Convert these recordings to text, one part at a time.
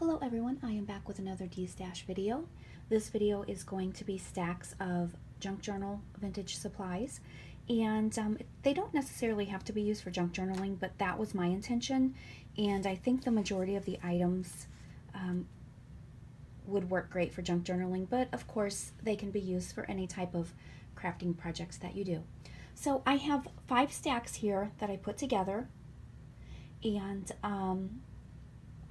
Hello everyone, I am back with another Destash video. This video is going to be stacks of junk journal vintage supplies, and they don't necessarily have to be used for junk journaling, but that was my intention, and I think the majority of the items would work great for junk journaling, but of course they can be used for any type of crafting projects that you do. So I have 5 stacks here that I put together, and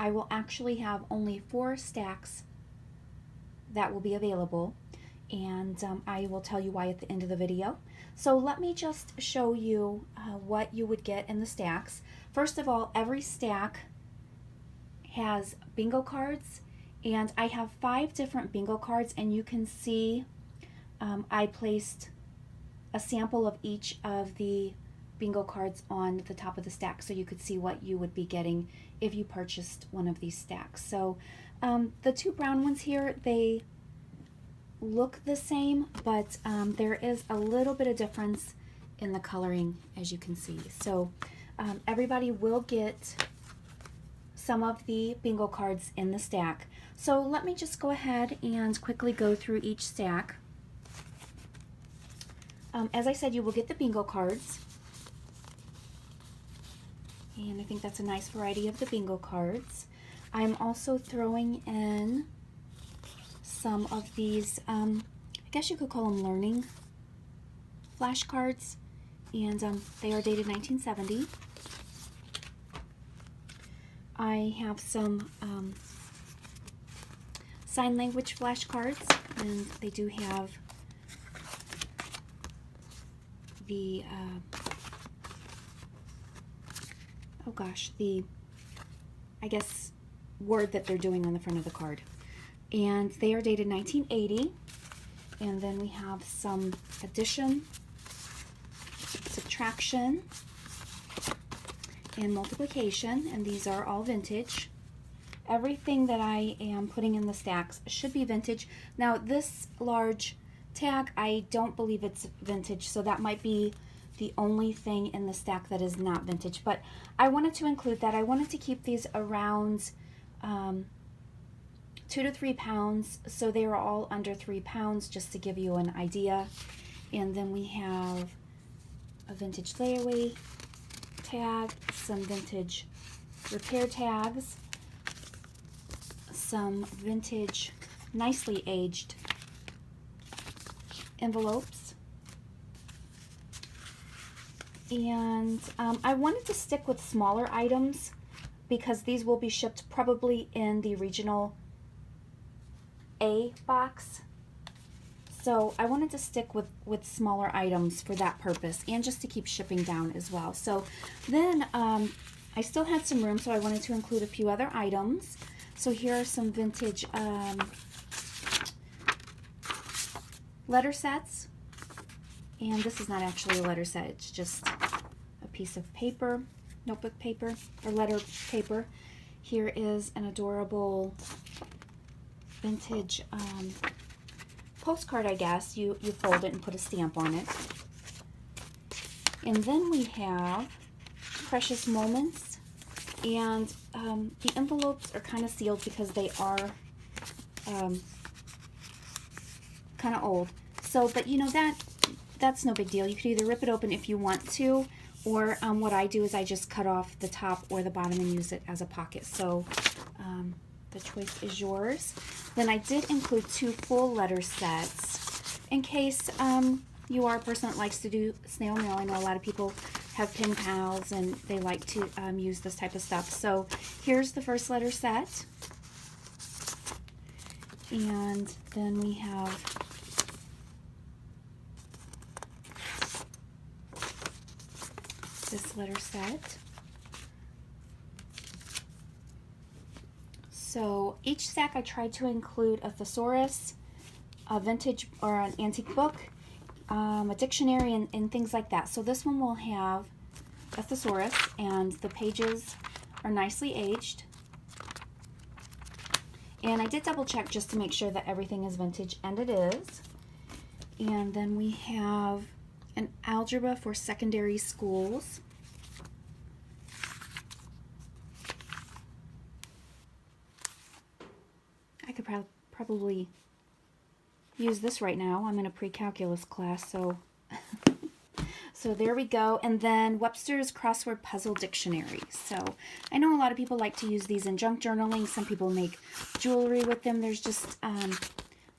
I will actually have only 4 stacks that will be available, and I will tell you why at the end of the video. So let me just show you what you would get in the stacks. First of all, every stack has bingo cards, and I have 5 different bingo cards, and you can see I placed a sample of each of the bingo cards on the top of the stack so you could see what you would be getting if you purchased one of these stacks. So the 2 brown ones here, they look the same, but there is a little bit of difference in the coloring, as you can see. So everybody will get some of the bingo cards in the stack. So let me just go ahead and quickly go through each stack. As I said, you will get the bingo cards. And I think that's a nice variety of the bingo cards. I'm also throwing in some of these, I guess you could call them learning flashcards, and they are dated 1970. I have some sign language flashcards, and they do have the oh gosh, the, I guess, word that they're doing on the front of the card. And they are dated 1980. And then we have some addition, subtraction, and multiplication. And these are all vintage. Everything that I am putting in the stacks should be vintage. Now, this large tag, I don't believe it's vintage, so that might be the only thing in the stack that is not vintage, but I wanted to include that. I wanted to keep these around 2 to 3 pounds, so they are all under 3 pounds, just to give you an idea. And then we have a vintage layaway tag, some vintage repair tags, some vintage nicely aged envelopes, and I wanted to stick with smaller items because these will be shipped probably in the regional A box. So I wanted to stick with smaller items for that purpose, and just to keep shipping down as well. So then I still had some room, so I wanted to include a few other items. So here are some vintage letter sets. And this is not actually a letter set, it's just a piece of paper, notebook paper, or letter paper. Here is an adorable vintage postcard, I guess. You fold it and put a stamp on it. And then we have precious moments, and the envelopes are kind of sealed because they are kind of old. So, but you know, that's no big deal. You could either rip it open if you want to, or what I do is I just cut off the top or the bottom and use it as a pocket. So the choice is yours. Then I did include 2 full letter sets in case you are a person that likes to do snail mail. I know a lot of people have pen pals and they like to use this type of stuff. So here's the first letter set. And then we have this letter set. So each stack I tried to include a thesaurus, a vintage or an antique book, a dictionary, and things like that. So this one will have a thesaurus, and the pages are nicely aged. And I did double check just to make sure that everything is vintage, and it is. And then we have an algebra for secondary schools. I could probably use this right now. I'm in a pre-calculus class, so so there we go. And then Webster's Crossword Puzzle Dictionary. So I know a lot of people like to use these in junk journaling. Some people make jewelry with them. There's just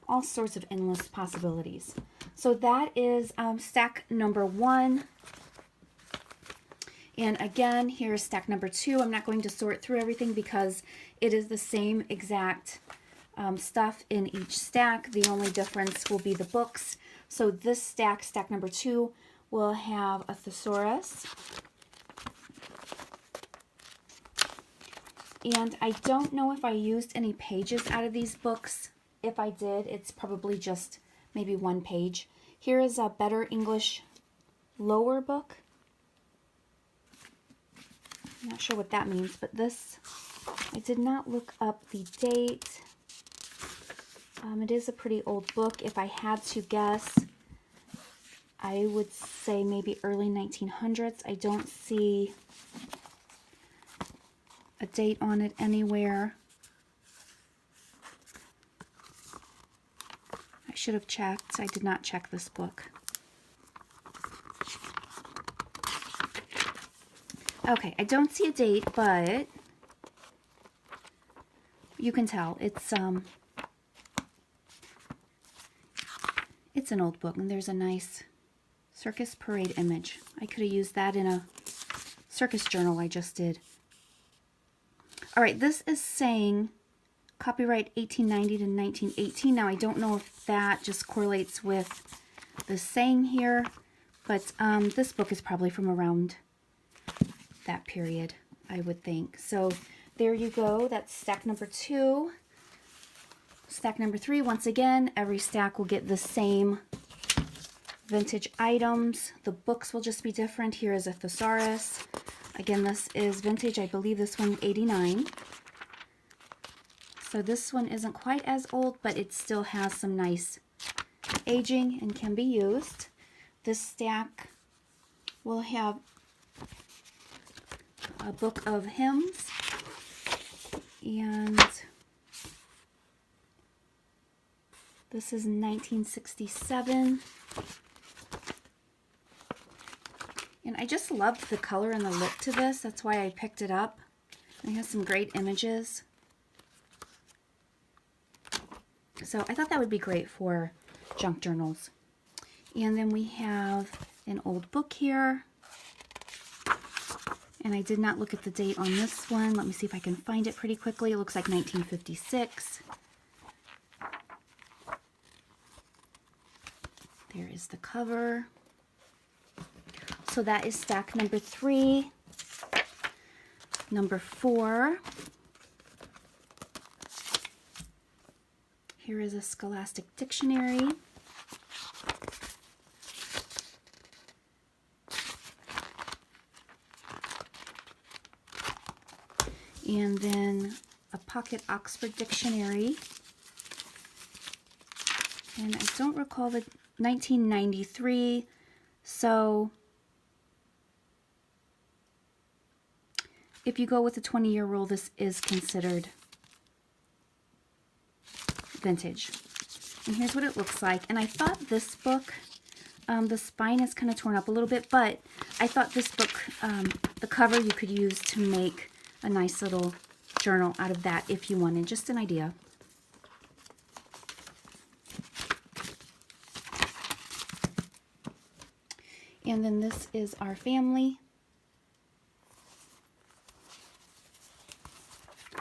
all sorts of endless possibilities. So that is stack number 1. And again, here's stack number 2. I'm not going to sort through everything because it is the same exact stuff in each stack. The only difference will be the books. So this stack, stack number 2, will have a thesaurus. And I don't know if I used any pages out of these books. If I did, it's probably just maybe 1 page. Here is a Better English Lower book. I'm not sure what that means, but this, I did not look up the date. It is a pretty old book. If I had to guess, I would say maybe early 1900s. I don't see a date on it anywhere. I should have checked. I did not check this book. Okay, I don't see a date, but you can tell it's an old book, and there's a nice circus parade image. I could have used that in a circus journal I just did. All right, this is saying copyright 1890 to 1918. Now, I don't know if that just correlates with the saying here, but this book is probably from around that period, I would think. So there you go. That's stack number 2. Stack number 3, once again, every stack will get the same vintage items. The books will just be different. Here is a thesaurus. Again, this is vintage. I believe this one 89. So this one isn't quite as old, but it still has some nice aging and can be used. This stack will have a book of hymns, and this is 1967. And I just loved the color and the look to this. That's why I picked it up. It has some great images. So I thought that would be great for junk journals. And then we have an old book here. And I did not look at the date on this one. Let me see if I can find it pretty quickly. It looks like 1956. There is the cover. So that is stack number 3. Number 4. Here is a Scholastic Dictionary. And then a Pocket Oxford Dictionary. And I don't recall the 1993, so if you go with the 20-year rule, this is considered vintage. And here's what it looks like. And I thought this book, the spine is kind of torn up a little bit, but I thought this book, the cover you could use to make a nice little journal out of that if you wanted. Just an idea. And then this is our family.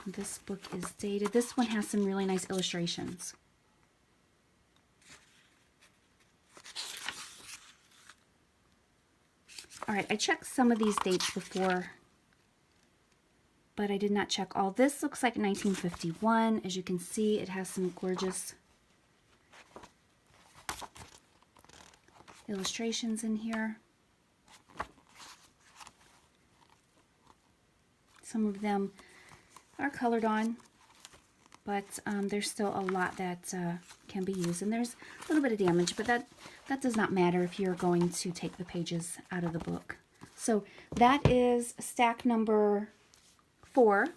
This book is dated. This one has some really nice illustrations. All right, I checked some of these dates before, but I did not check all. This looks like 1951. As you can see, it has some gorgeous illustrations in here. Some of them are colored on, but there's still a lot that can be used. And there's a little bit of damage, but that does not matter if you're going to take the pages out of the book. So that is stack number 4.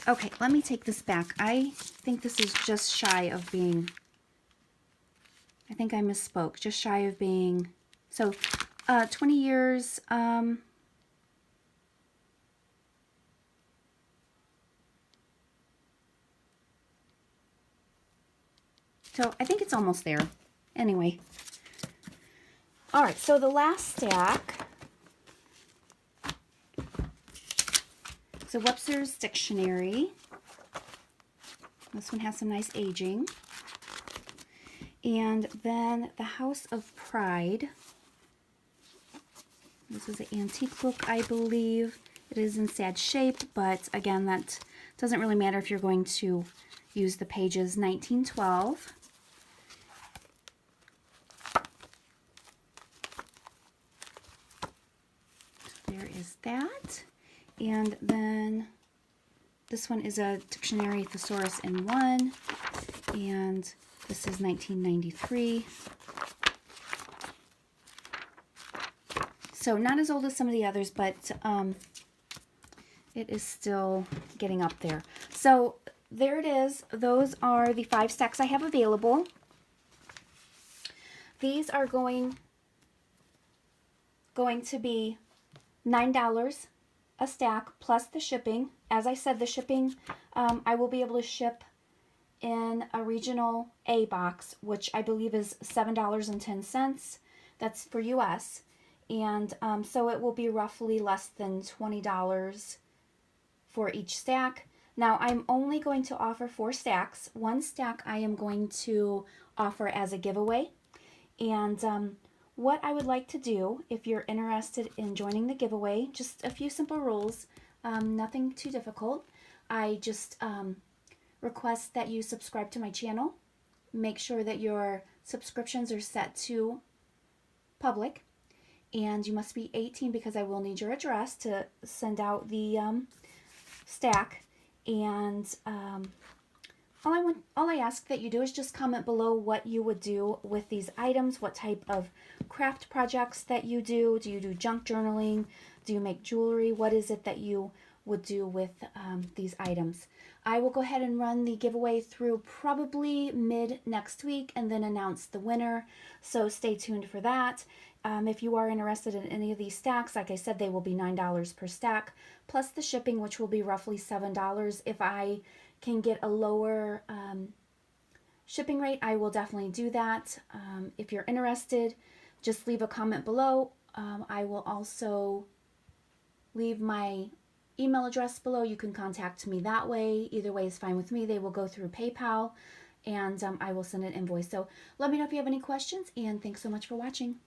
Okay, let me take this back. I think this is just shy of being, I think I misspoke, just shy of being, so 20 years, so I think it's almost there. Anyway. All right, so the last stack, so Webster's Dictionary. This one has some nice aging. And then the House of Pride. This is an antique book, I believe. It is in sad shape, but again, that doesn't really matter if you're going to use the pages. 1912. There is that. And then this one is a dictionary thesaurus in one. And this is 1993. So not as old as some of the others, but it is still getting up there. So there it is. Those are the 5 stacks I have available. These are going to be $9 a stack plus the shipping. As I said, the shipping, I will be able to ship in a regional A box, which I believe is $7.10. That's for US. And so it will be roughly less than $20 for each stack. Now I'm only going to offer 4 stacks. 1 stack I am going to offer as a giveaway. And what I would like to do, if you're interested in joining the giveaway, just a few simple rules, nothing too difficult. I just request that you subscribe to my channel. Make sure that your subscriptions are set to public. And you must be 18 because I will need your address to send out the stack. And all I ask that you do is just comment below what you would do with these items, what type of craft projects that you do. Do you do junk journaling? Do you make jewelry? What is it that you would do with these items? I will go ahead and run the giveaway through probably mid next week and then announce the winner. So stay tuned for that. If you are interested in any of these stacks, like I said, they will be $9 per stack, plus the shipping, which will be roughly $7. If I can get a lower shipping rate, I will definitely do that. If you're interested, just leave a comment below. I will also leave my email address below. You can contact me that way. Either way is fine with me. They will go through PayPal, and I will send an invoice. So let me know if you have any questions, and thanks so much for watching.